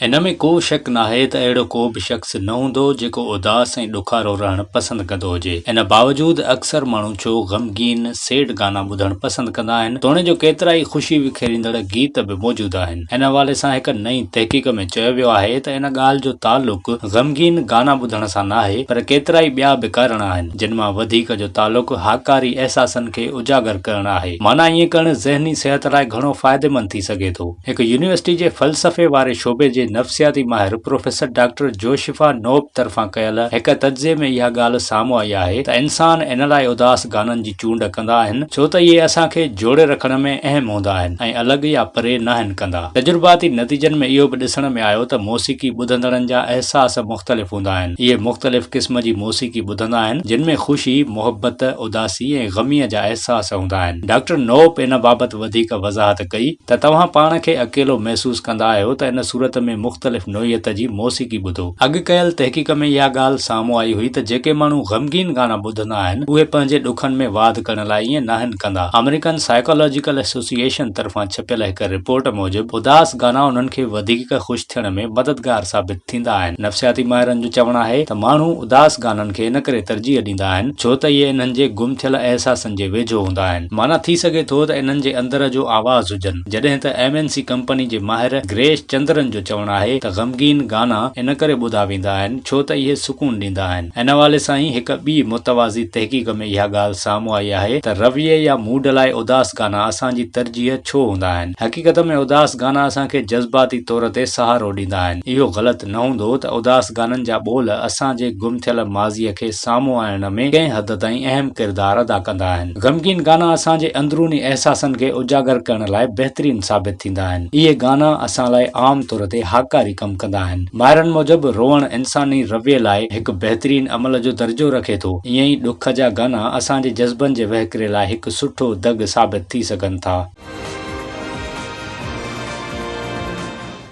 इन में को शक नाहे त अहिड़ो को बि शख़्स न हूंदो जेको उदास ऐं ॾुखारो रहणु पसंदि कंदो हुजे। इन बावजूदि अक्सर माण्हू छो ग़मगीन सैड गाना ॿुधणु पसंदि कंदा आहिनि, तोणे जो केतिरा ई ख़ुशी विखेरींदड़ गीत बि मौजूदु आहिनि। इन हवाले सां हिकु नई तहक़ीक़ में चयो वियो आहे त इन ॻाल्हि जो तालुक़ु ग़मगीन गाना ॿुधण सां नाहे, पर केतिरा ई ॿिया बि कारण आहिनि जिन मां वधीक जो तालुक़ु हाकारी अहसासनि खे उजागर करणु आहे। माना ईअं करणु ज़हनी सिहत लाइ घणो फ़ाइदेमंद थी सघे थो। हिकु यूनिवर्सिटी जे फ़लसफ़े वारे शोबे जे नफ़्सियाती माहिर प्रोफेसर डॉक्टर जोशिफा नोब तरफ़ां कयल हिकु तज्ज़िये में इहा ॻाल्हि साम्हूं आई आहे त इंसान इन लाइ उदास गाननि जी चूंड कंदा आहिनि छो त इहे असांखे जोड़े रखण में अहम हूंदा आहिनि ऐं अलॻि या परे न आहिनि कंदा। तजुर्बाती नतीजनि में इहो बि ॾिसण में आयो त मौसीक़ी ॿुधंदड़नि जा अहसास मुख़्तलिफ़ हूंदा आहिनि। इहे मुख़्तलिफ़ क़िस्म जी मौसीक़ी ॿुधंदा आहिनि जिन में ख़ुशी, मोहबत, उदासी ऐं ग़मीअ जा अहसास हूंदा आहिनि। डॉक्टर नोब इन बाबति वधीक वज़ाहत कई त तव्हां पाण खे अकेलो महसूस कंदा आहियो त इन सूरत में मुख़्तलिफ़ नोयत जी मौसीक़ी ॿुधो। अॻु कयल तहक़ीक़ में इहा ॻाल्हि साम्हूं आई हुई त जेके माण्हू ग़मगीन गाना ॿुधंदा आहिनि उहे पंहिंजे ॾुखनि में वाध करण लाइ ईअं न आहिनि कंदा। अमेरिकन साइकोलॉजिकल एसोसिएशन तरफ़ां छपियल हिकु रिपोर्ट मूजिबि उदास गाना उन्हनि खे वधीक ख़ुशि थियण में मददगार साबित थींदा आहिनि। नफ़्सियाती माहिरनि जो चवणु आहे त माण्हू उदास गाननि खे इन करे तरजीह ॾींदा आहिनि छो त इहे इन्हनि जे गुम थियल अहसासनि जे वेझो हूंदा आहिनि। माना थी सघे थो त इन्हनि जे अंदर जो आवाज़ हुजनि, जॾहिं त MNC कंपनी जे माहिर ग्रेश चंद्रन जो चवणु आहे त ग़मगीन गाना इन करे ॿुधा वेंदा आहिनि छो त इहे सुकून ॾींदा आहिनि। इन हवाले सां ई हिकु ॿी मुतवाज़ी तहक़ीक़ में इहा ॻाल्हि साम्हूं आई आहे त रवैये या मूड लाइ उदास गाना असांजी तरजीह छो हूंदा आहिनि। हक़ीक़त में उदास गाना असांखे जज़्बाती तौर ते सहारो ॾींदा आहिनि। इहो ग़लति न हूंदो त उदास गाननि जा ॿोल असांजे गुम थियल माज़ीअ खे साम्हूं आणण में कंहिं हद ताईं अहम किरदार अदा कंदा आहिनि। ग़मगीन गाना असांजे अंदरूनी अहसासनि खे उजागर करण लाइ बहितरीन साबित थींदा आहिनि। इहे गाना असां लाइ आम तौर ते हाकारी कमु कंदा आहिनि। माहिरनि मूजिबि रोअण इंसानी रवैये लाइ हिकु बहितरीन अमल जो दर्जो रखे थो। ईअं ई ॾुख जा गाना असांजे जज़्बनि जे वहिकिरे लाइ हिकु सुठो दग साबित थी सघनि था।